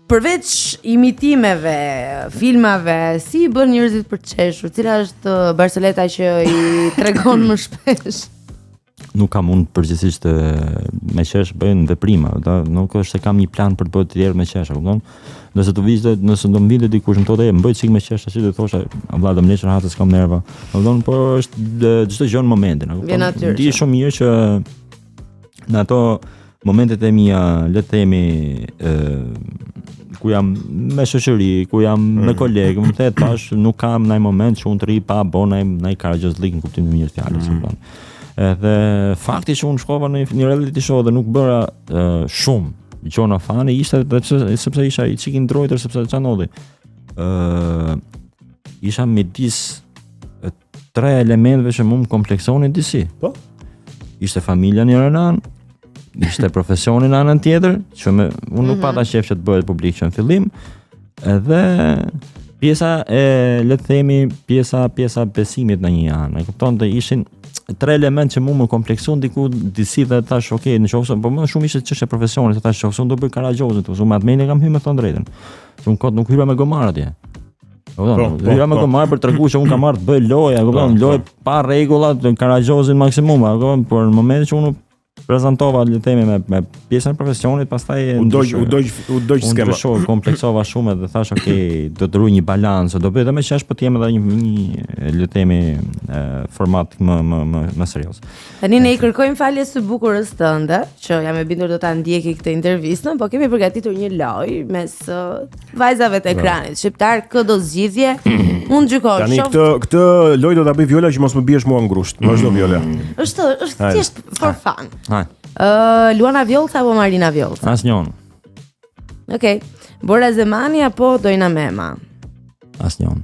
Përveç imitimeve, filmave, si i bën njerëzit për të qeshur? Cila është Barceleta që i tregon më shpesh? Nuk kam unë përgjithsisht me qesh bëjnë veprima, nuk është se kam një plan për të bërë të tjerë me qesh, kupton? Nëse do më vinte dikush më thotë, më bëj çik me qesh tash do thosha, vëlla do më lesh rahat s'kam nerva. Kupton? Po është çdo gjë në momentin, kupton? Di shumë mirë që në ato momentet e mia, le të themi, ku jam me shoqëri, ku jam me kolegë, më the tash nuk kam ndaj moment që unë të ri pa bona ndaj karajozlik në kuptimin e mirë të fjalës, kupton. Edhe fakti që unë shkova në një reality show dhe nuk bëra shumë gjona fani ishte sepse isha i çik i ndrojtër sepse çfarë ndodhi. Isha midis 3 elementeve që më kompleksonin disi. Po. Ishte familja në një anë, ishte profesioni në anën tjetër, që unë nuk pata qef që të bëhet publik që në fillim, edhe pjesa e, le të themi, pjesa besimit në një anë. E kupton të ishin 3 element që më komplekson diku disi dhe tash okay, në qoftë, po më shumë ishte çështja profesionit, tash qoftë do bëj karagjozën, unë atë mendje kam hyrë me thon drejtën. Unë kot nuk hyra me gomar atje. Hyra me gomar për treguar që unë kam marrë të bëj loja, kupton, lojë pa rregulla, karagjozën maksimum, kupton, por në momentin që unë prezantova le të themi me pjesën e profesionit, pastaj u doj skema. Unë kompleksova shumë dhe thash okay, do të ruaj një balancë, do bëj edhe më qesh po të jem edhe një le të themi format më serioz. Tani ne I kërkojmë falje së bukurës tënde, që jam e bindur do ta ndjeki këtë intervistën, po kemi përgatitur një lojë mes vajzave të ekranit. Shqiptar kë do zgjidhje? Unë gjykoj. Tani këtë lojë do ta bëj Viola që mos më biesh mua ngusht. Vazhdo Viola. Është thjesht for fun. Luana Vjollca apo Marina Vjollca? Asnjën. Okej. Bora Zemani apo Dojna Mema? Asnjën.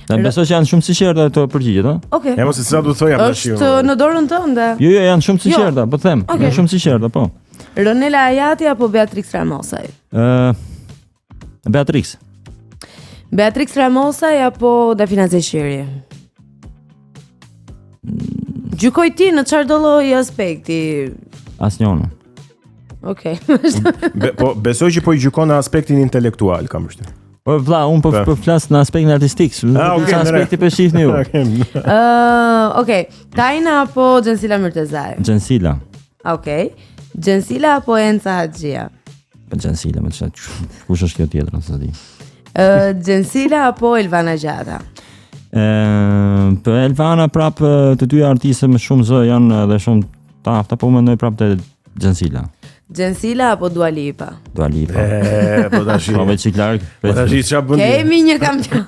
Ne besoj që janë shumë sinqerta ato përgjigjet, ëh? Okej. Ja mos e sa do të thojë tash. Është në dorën tënde. Jo, janë shumë sinqerta, po them. Janë shumë sinqerta, po. Ronela Ajati apo Beatrix Ramosaj? Beatrix. Beatrix Ramosaj apo Dafina Zeqiri? Gjykoj ti në çfarë do lloj aspekti? Asnjën. Okej. Po besoj që po I gjykon në aspektin intelektual, kam vështirë. Po vlla, un po flas në aspektin artistik, në aspekti po shihni ju. Okej. Tajna apo Xhensila Myrtezaj? Xhensila. Okej. Xhensila apo Enca Haxhia? Xhensila, më çfarë? Kush është kjo tjetër, nëse di. Xhensila apo Elvana Gjata? Po Elvana prap të dy artistë më shumë zë janë edhe shumë tafta, po mendoj prap te Xhensila. Xhensila apo Dua Lipa? Dua Lipa. Po tash. Po me çik larg. Po tash çfarë bën? Kemi një kampion.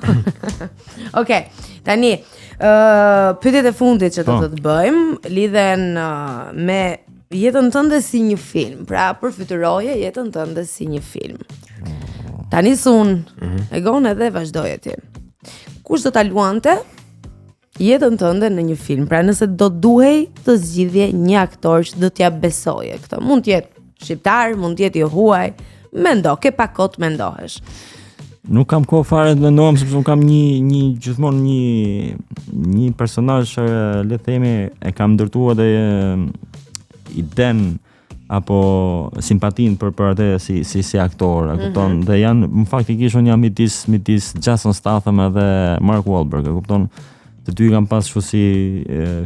Okej. Tani, pyetjet e fundit që do të bëjmë lidhen me jetën tënde si një film. Pra, përfytyroje jetën tënde si një film. Tani sun, e gon edhe vazhdoje ti. Kush do ta luante jetën tënde në një film? Pra nëse do duhej të zgjidhje një aktor që do t'ja besoje këtë. Mund të jetë shqiptar, mund të jetë I huaj. Mendo, ke pak kohë të mendohesh. Nuk kam kohë fare të mendohem sepse un kam një gjithmonë një personazh që le të themi e kam ndërtuar edhe iden apo simpatin për atë si aktor, e kupton? Dhe janë në faktikisht unë jam midis Jason Statham edhe Mark Wahlberg, e kupton? Të dy kam pas kështu si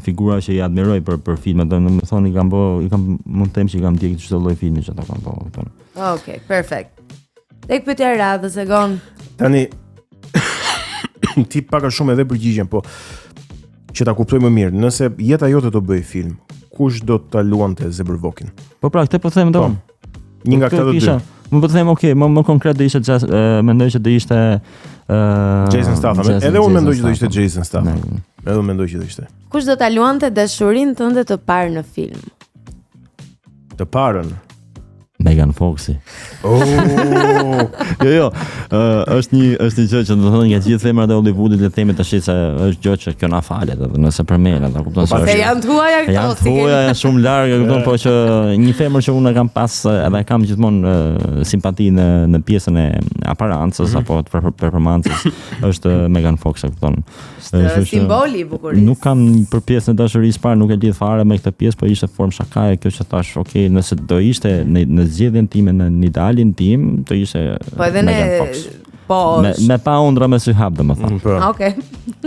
figura që I admiroj për filmat, domethënë I kam mund të them që I kam ndjekur çdo lloj filmi që ata kanë bërë, kupton? Okej, perfekt. Tek pyetja e radhës e gon. Tani ti paka shumë edhe përgjigjen, po që ta kuptoj më mirë, nëse jeta jote do bëj film, kush do ta luante Zebërvokin? Po pra, këtë po them domun. Një nga këta të dy. Më po them okay, më konkret do ishte mendoj që do ishte Jason Statham. Edhe unë mendoj që do ishte Jason Statham. Edhe unë mendoj që do ishte. Kush do ta luante dashurinë tënde të parë në film? Të parën. Megan Foxi. Oh. Jo, është një gjë që do të thonë nga gjithë femrat e Hollywoodit le të themi tash se është gjë që kjo na falet edhe nëse për menë, ta kupton se është. Janë të huaja këto. Janë të huaja, janë shumë larg, e kupton, po që një femër që unë kam pas edhe kam gjithmonë simpati në pjesën e aparancës apo të performancës është Megan Fox, e kupton. Është simboli I bukurisë. Nuk kam për pjesën e dashurisë parë, nuk e lidh fare me këtë pjesë, po ishte formë shakaje kjo që thash, okay, nëse do ishte në zgjedhjen time në idealin tim, të ishte Po edhe Megan ne Fox. po Me pa undra me sy hap, domethënë. Po. Okej.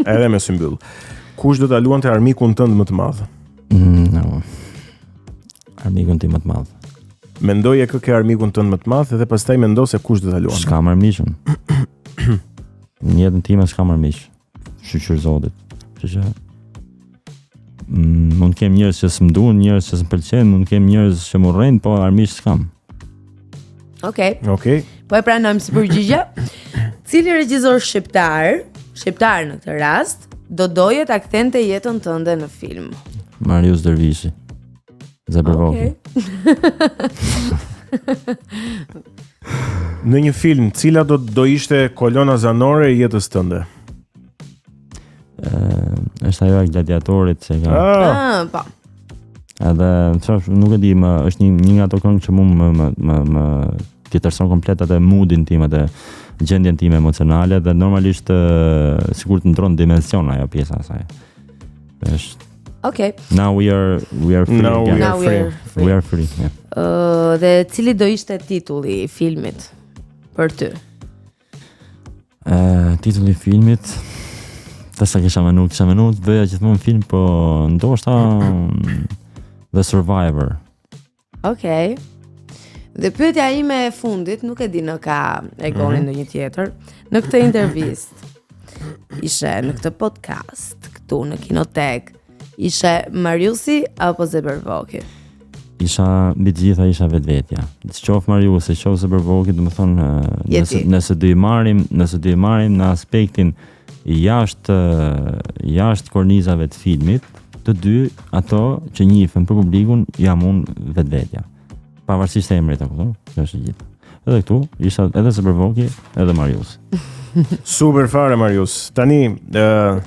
Edhe me sy mbyll. Kush do ta luante armikun tënd më të madh? No. Armikun tim më të madh. Mendoje kë ke armikun tënd më të madh dhe pastaj mendo se kush do ta luante. S'kam armiqun. Në jetën time s'kam armiq. Shqyr Zotit. Kështu që mund kem njerëz që s'm duan, njerëz që s'm pëlqejnë, mund kem njerëz që më urrejnë, po armiq s'kam. Okej. Okej. Po e pranojmë si përgjigje. Cili regjisor shqiptar në këtë rast, do doje ta kthente jetën tënde në film? Marius Dervishi. Zabërvoki. Në një film, cila do ishte kolona zanore e jetës tënde? Është ajo e gladiatorit që ka. Po. Edhe nuk e di, është një nga ato këngë që më tjetërson komplet atë moodin tim, atë gjendjen time emocionale dhe normalisht sigurt ndron dimension ajo pjesa e saj. Është Okej. Now we are free. Now we are free. We are free. Yeah. Dhe cili do ishte titulli i filmit për ty? Titulli i filmit sa kisha menuar të bëja gjithmonë film, po ndoshta The Survivor. Okej. Dhe pyetja ime e fundit, nuk e di në ka Egoni ndonjë tjetër, në këtë intervistë, ishe në këtë podcast, këtu në Kinotek, ishe Mariusi apo Zabërvoki? Isha mbi të gjitha isha vetvetja. Qof Mariusi, qof Zabërvoki, domethënë nëse do i marrim në aspektin jashtë kornizave të filmit, të dy ato që njihen për publikun jam unë vetvetja. Pavarësisht e emrit apo, kjo është gjithë. Edhe këtu isha edhe Zabërvoki, edhe Marius. Super fare Marius. Tani,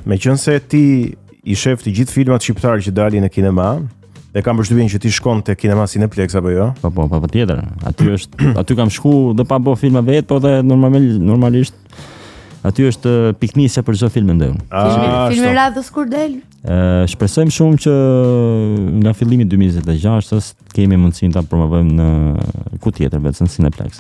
meqense ti i shef të gjithë filmat shqiptar që dalin në kinema, dhe kam përshtypjen që ti shkon te kinema Cineplex apo jo? Po tjetër. Aty kam shku dhe pa bë filma vet, po dhe normalisht aty është piknisja për çdo film ndër. Filmi radhës kur del? Shpresojmë shumë që nga fillimi 2026-s kemi mundësinë ta promovojmë në ku tjetër, vetëm në Cineplex.